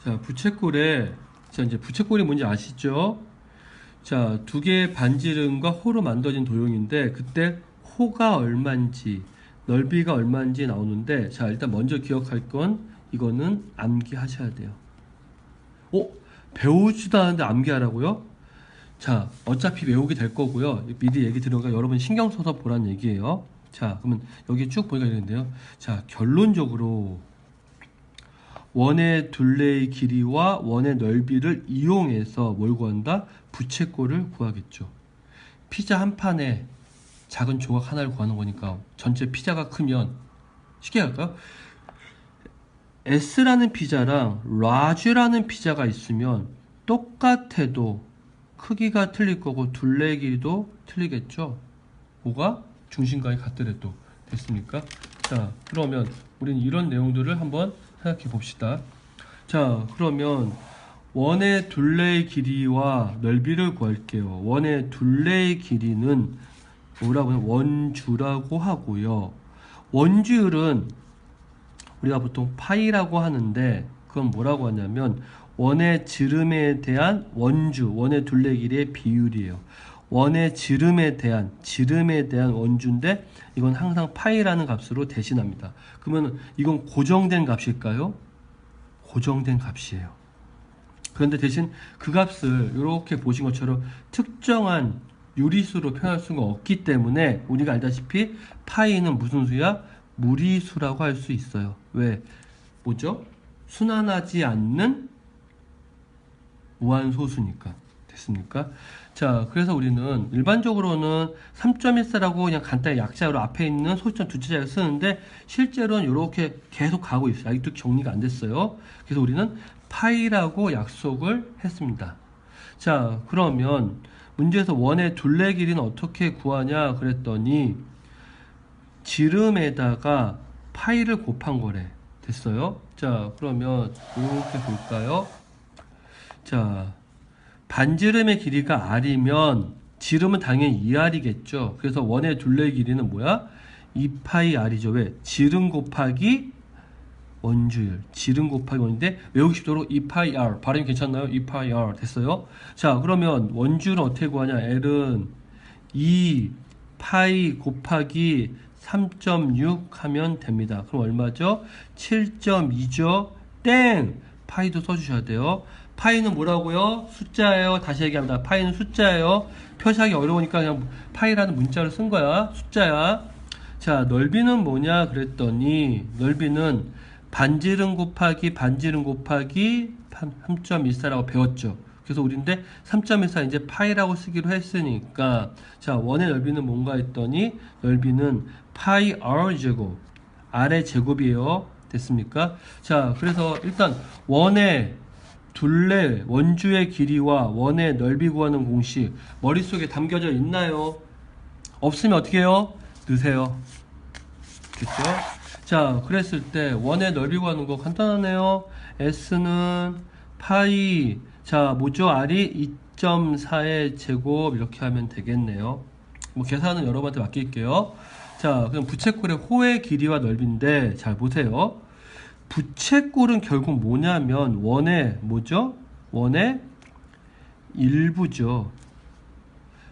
자, 부채꼴에, 자, 이제 부채꼴이 뭔지 아시죠? 자, 두 개의 반지름과 호로 만들어진 도형인데, 그때 호가 얼마인지, 넓이가 얼마인지 나오는데, 자, 일단 먼저 기억할 건, 이거는 암기하셔야 돼요. 배우지도 않았는데 암기하라고요? 자, 어차피 외우게 될 거고요. 미리 얘기 들어가 여러분 신경 써서 보란 얘기예요. 자, 그러면 여기 쭉 보니까 이러는데요. 자, 결론적으로, 원의 둘레의 길이와 원의 넓이를 이용해서 뭘 구한다? 부채꼴을 구하겠죠. 피자 한 판에 작은 조각 하나를 구하는 거니까 전체 피자가 크면 쉽게 할까요? S라는 피자랑 라지라는 피자가 있으면 똑같아도 크기가 틀릴 거고 둘레의 길이도 틀리겠죠. 뭐가? 중심각이 같더라도. 됐습니까? 자, 그러면 우리는 이런 내용들을 한번 생각해 봅시다. 자, 그러면 원의 둘레의 길이와 넓이를 구할게요. 원의 둘레의 길이는 뭐라고 해요? 원주라고 하고요. 원주율은 우리가 보통 파이라고 하는데 그건 뭐라고 하냐면 원의 지름에 대한 원주, 원의 둘레 길이의 비율이에요. 원의 지름에 대한 원주인데 이건 항상 파이라는 값으로 대신합니다. 그러면 이건 고정된 값일까요? 고정된 값이에요. 그런데 대신 그 값을 이렇게 보신 것처럼 특정한 유리수로 표현할 수가 없기 때문에 우리가 알다시피 파이는 무슨 수야? 무리수라고 할 수 있어요. 왜? 뭐죠? 순환하지 않는 무한소수니까. 됐습니까? 자, 그래서 우리는 일반적으로는 3.14라고 그냥 간단히 약자로 앞에 있는 소수점 두 자리를 쓰는데 실제로는 이렇게 계속 가고 있어요. 아직도 정리가 안 됐어요. 그래서 우리는 파이라고 약속을 했습니다. 자, 그러면 문제에서 원의 둘레 길이는 어떻게 구하냐 그랬더니 지름에다가 파이를 곱한 거래. 됐어요? 자, 그러면 이렇게 볼까요? 자, 반지름의 길이가 r이면 지름은 당연히 2r이겠죠. 그래서 원의 둘레 길이는 뭐야? 2파이 r이죠. 왜? 지름 곱하기 원주율. 지름 곱하기 원인데 외우기 쉽도록 2파이 r. 발음이 괜찮나요? 2파이 r. 됐어요? 자, 그러면 원주율은 어떻게 구하냐? L은 2파이 곱하기 3.6 하면 됩니다. 그럼 얼마죠? 7.2죠? 땡! 파이도 써주셔야 돼요. 파이는 뭐라고요? 숫자예요. 다시 얘기합니다. 파이는 숫자예요. 표시하기 어려우니까 그냥 파이라는 문자를 쓴 거야. 숫자야. 자, 넓이는 뭐냐 그랬더니 넓이는 반지름 곱하기 3.14라고 배웠죠. 그래서 우리인데 3.14 이제 파이라고 쓰기로 했으니까 자, 원의 넓이는 뭔가 했더니 넓이는 파이 r 제곱 r의 제곱이에요. 됐습니까? 자, 그래서 일단 원의 둘레 원주의 길이와 원의 넓이 구하는 공식 머릿속에 담겨져 있나요? 없으면 어떻게 해요? 넣으세요. 됐죠? 자, 그랬을 때 원의 넓이 구하는 거 간단하네요. S는 파이, 자, 뭐죠? R이 2.4의 제곱 이렇게 하면 되겠네요. 뭐 계산은 여러분한테 맡길게요. 자, 그럼 부채꼴의 호의 길이와 넓이인데 잘 보세요. 부채꼴은 결국 뭐냐면 원의 뭐죠? 원의 일부죠.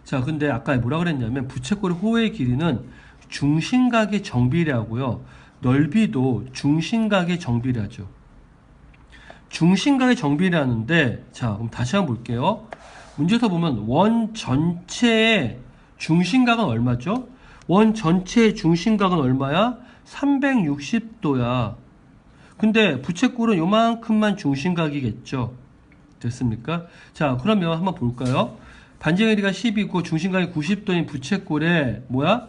자, 근데 아까 뭐라 그랬냐면 부채꼴의 호의 길이는 중심각의 정비례하고요. 넓이도 중심각의 정비례하죠. 중심각의 정비례하는데 자, 그럼 다시 한번 볼게요. 문제에서 보면 원 전체의 중심각은 얼마죠? 원 전체의 중심각은 얼마야? 360도야. 근데 부채꼴은 요만큼만 중심각이겠죠. 됐습니까? 자, 그러면 한번 볼까요? 반지의 길이가 10이고 중심각이 90도인 부채꼴의 뭐야?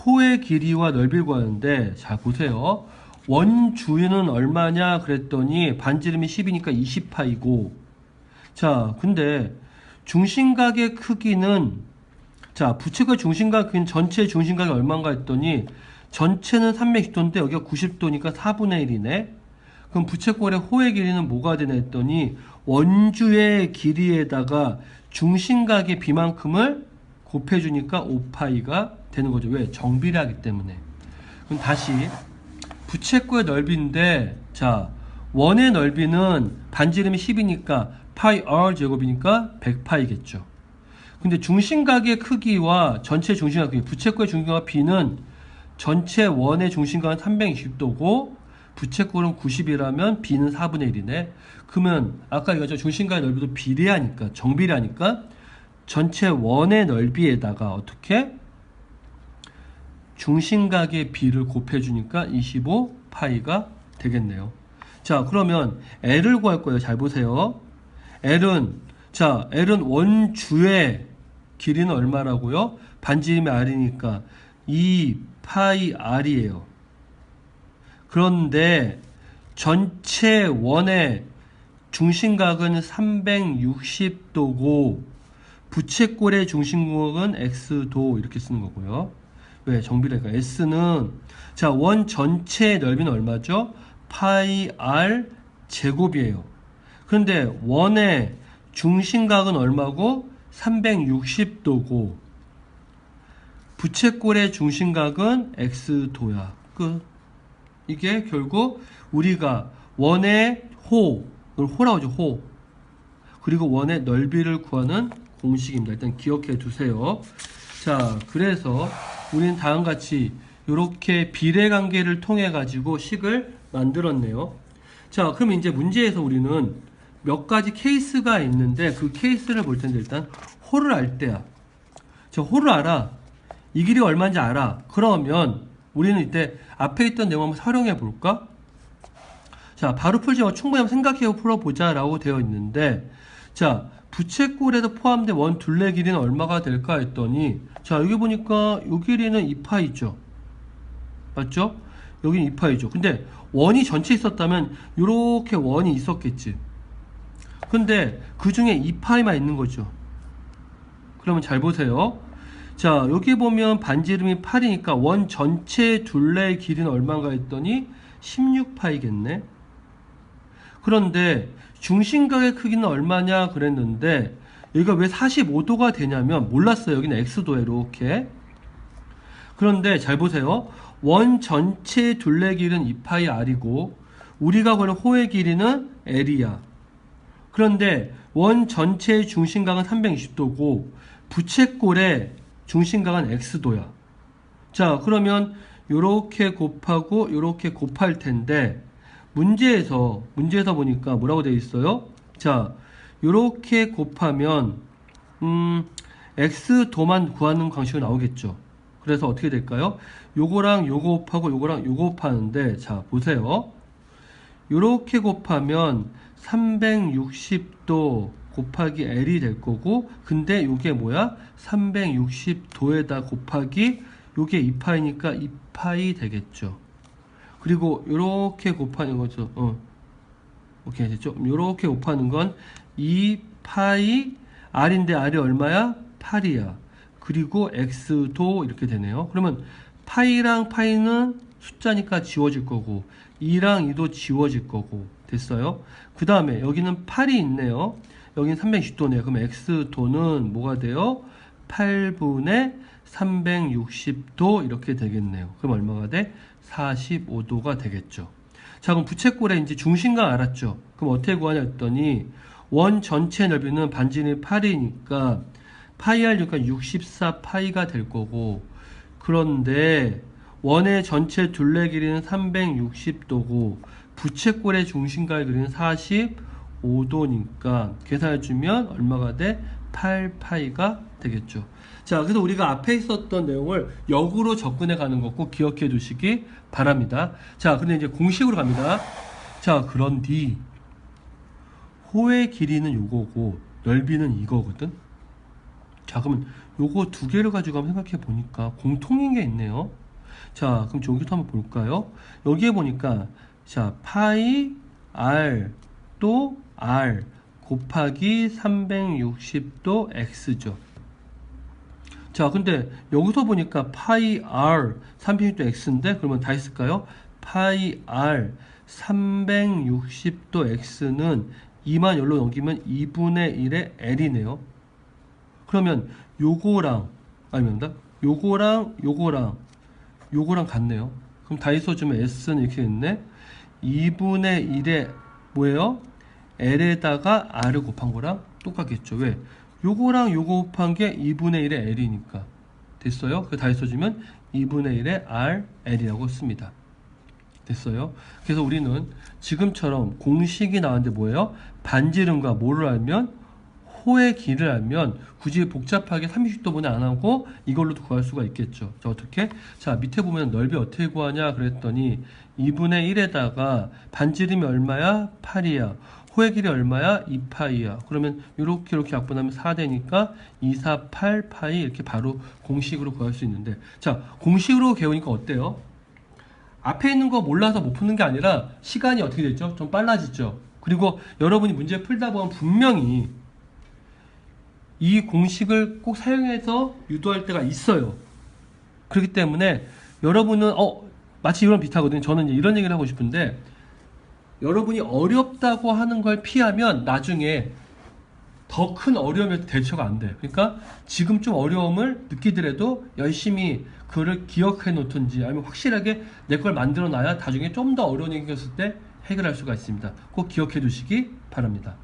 호의 길이와 넓이를 구하는데 자, 보세요. 원주는 얼마냐 그랬더니 반지름이 10이니까 20파이고 자, 근데 중심각의 크기는 자, 부채꼴 중심각 전체 중심각이 얼마인가 했더니 전체는 360도인데 여기가 90도니까 4분의 1이네. 그럼 부채꼴의 호의 길이는 뭐가 되나 했더니 원주의 길이에다가 중심각의 비만큼을 곱해주니까 5파이가 되는 거죠. 왜? 정비례하기 때문에. 그럼 다시 부채꼴의 넓이인데 자, 원의 넓이는 반지름이 10이니까 파이 r 제곱이니까 100파이겠죠. 근데 중심각의 크기와 전체 중심각 크기, 부채꼴의 중심각 b는 전체 원의 중심각은 360도고 부채꼴은 90이라면 b는 4분의 1이네. 그러면 아까 이거죠. 중심각의 넓이도 비례하니까, 정비례하니까 전체 원의 넓이에다가 어떻게? 중심각의 b를 곱해주니까 25파이가 되겠네요. 자, 그러면 L을 구할 거예요. 잘 보세요. L은 원주의 길이는 얼마라고요? 반지름이 R이니까 2파이 R이에요. 그런데 전체 원의 중심각은 360도고 부채꼴의 중심각은 X도 이렇게 쓰는 거고요. 왜? 정비례가 S는 자, 원 전체의 넓이는 얼마죠? 파이 R 제곱이에요. 그런데 원의 중심각은 얼마고? 360도고 부채꼴의 중심각은 X도야. 끝. 이게 결국 우리가 원의 호라고 하죠. 호. 그리고 원의 넓이를 구하는 공식입니다. 일단 기억해 두세요. 자, 그래서 우리는 다음같이 이렇게 비례관계를 통해 가지고 식을 만들었네요. 자, 그럼 이제 문제에서 우리는 몇 가지 케이스가 있는데 그 케이스를 볼 텐데 일단 호를 알 때야. 저 호를 알아. 이 길이 얼마인지 알아. 그러면 우리는 이때 앞에 있던 내용 한번 활용해 볼까? 자, 바로 풀지 말고 충분히 한번 생각해 풀어보자 라고 되어 있는데, 자, 부채꼴에서 포함된 원 둘레 길이는 얼마가 될까 했더니, 자, 여기 보니까 이 길이는 2파이죠. 맞죠? 여기는 2파이죠. 근데 원이 전체 있었다면 이렇게 원이 있었겠지. 근데 그 중에 2파이만 있는 거죠. 그러면 잘 보세요. 자, 여기 보면 반지름이 8이니까 원 전체 둘레의 길이는 얼마인가 했더니 16파이겠네. 그런데 중심각의 크기는 얼마냐 그랬는데 여기가 왜 45도가 되냐면 몰랐어요. 여기는 X도에 이렇게. 그런데 잘 보세요. 원 전체 둘레 길이는 2파이 R이고 우리가 구하는 호의 길이는 L이야. 그런데 원 전체의 중심각은 360도고 부채꼴의 중심각은 X도야. 자, 그러면 요렇게 곱하고 요렇게 곱할 텐데 문제에서 보니까 뭐라고 되어 있어요? 자, 요렇게 곱하면 X도만 구하는 방식으로 나오겠죠. 그래서 어떻게 될까요? 요거랑 요거 곱하고 요거랑 요거 곱하는데 자, 보세요. 요렇게 곱하면 360도 곱하기 L이 될 거고 근데 요게 뭐야? 360도에다 곱하기 요게 2파이니까 2파이 되겠죠. 그리고 요렇게 곱하는 거죠. 오케이 됐죠? 요렇게 곱하는 건 2파이 R인데 R이 얼마야? 8이야. 그리고 X도 이렇게 되네요. 그러면 파이랑 파이는 숫자니까 지워질 거고 2랑 2도 지워질 거고 됐어요. 그 다음에 여기는 8이 있네요. 여기는 360도네요. 그럼 X도는 뭐가 돼요? 8분의 360도 이렇게 되겠네요. 그럼 얼마가 돼? 45도가 되겠죠. 자, 그럼 부채꼴의 이제 중심각 알았죠? 그럼 어떻게 구하냐 했더니 원 전체 넓이는 반지름이 8이니까 파이 R 그러니까 64파이가 될 거고 그런데 원의 전체 둘레 길이는 360도고 부채꼴의 중심각의 길이는 45도니까 계산해주면 얼마가 돼? 8파이가 되겠죠. 자, 그래서 우리가 앞에 있었던 내용을 역으로 접근해 가는 거 꼭 기억해 두시기 바랍니다. 자, 근데 이제 공식으로 갑니다. 자, 그런뒤 호의 길이는 요거고 넓이는 이거거든. 자, 그러면 요거 두 개를 가지고 한번 생각해 보니까 공통인 게 있네요. 자, 그럼 여기부터 한번 볼까요? 여기에 보니까 자, 파이 R 또 R 곱하기 360도 X죠. 자, 근데 여기서 보니까 파이 R 360도 X인데 그러면 다 했을까요? 파이 R 360도 X는 2만 열로 넘기면 2분의 1의 L이네요. 그러면 요거랑 아닙니다. 요거랑 같네요. 그럼 다 있어주면 S는 이렇게 됐네. 2분의 1의 뭐예요? L에다가 R을 곱한 거랑 똑같겠죠. 왜? 요거랑 요거 곱한 게 2분의 1의 L이니까. 됐어요? 그거 다 써주면 2분의 1의 R, L이라고 씁니다. 됐어요? 그래서 우리는 지금처럼 공식이 나왔는데 뭐예요? 반지름과 뭐를 알면? 호의 길을 알면 굳이 복잡하게 30도분해 안 하고 이걸로도 구할 수가 있겠죠. 자, 어떻게? 자, 밑에 보면 넓이 어떻게 구하냐 그랬더니 2분의 1에다가 반지름이 얼마야? 8이야. 호의 길이 얼마야? 2파이야. 그러면 이렇게 약분하면 4되니까 2, 4, 8 파이 이렇게 바로 공식으로 구할 수 있는데, 자, 공식으로 배우니까 어때요? 앞에 있는 거 몰라서 못 푸는 게 아니라 시간이 어떻게 됐죠? 좀 빨라지죠. 그리고 여러분이 문제 풀다 보면 분명히 이 공식을 꼭 사용해서 유도할 때가 있어요. 그렇기 때문에 여러분은 마치 이런 비슷하거든요. 저는 이제 이런 얘기를 하고 싶은데, 여러분이 어렵다고 하는 걸 피하면 나중에 더 큰 어려움에 대처가 안 돼요. 그러니까 지금 좀 어려움을 느끼더라도 열심히 그걸 기억해 놓든지 아니면 확실하게 내 걸 만들어 놔야 나중에 좀 더 어려운 얘기가 있을 때 해결할 수가 있습니다. 꼭 기억해 두시기 바랍니다.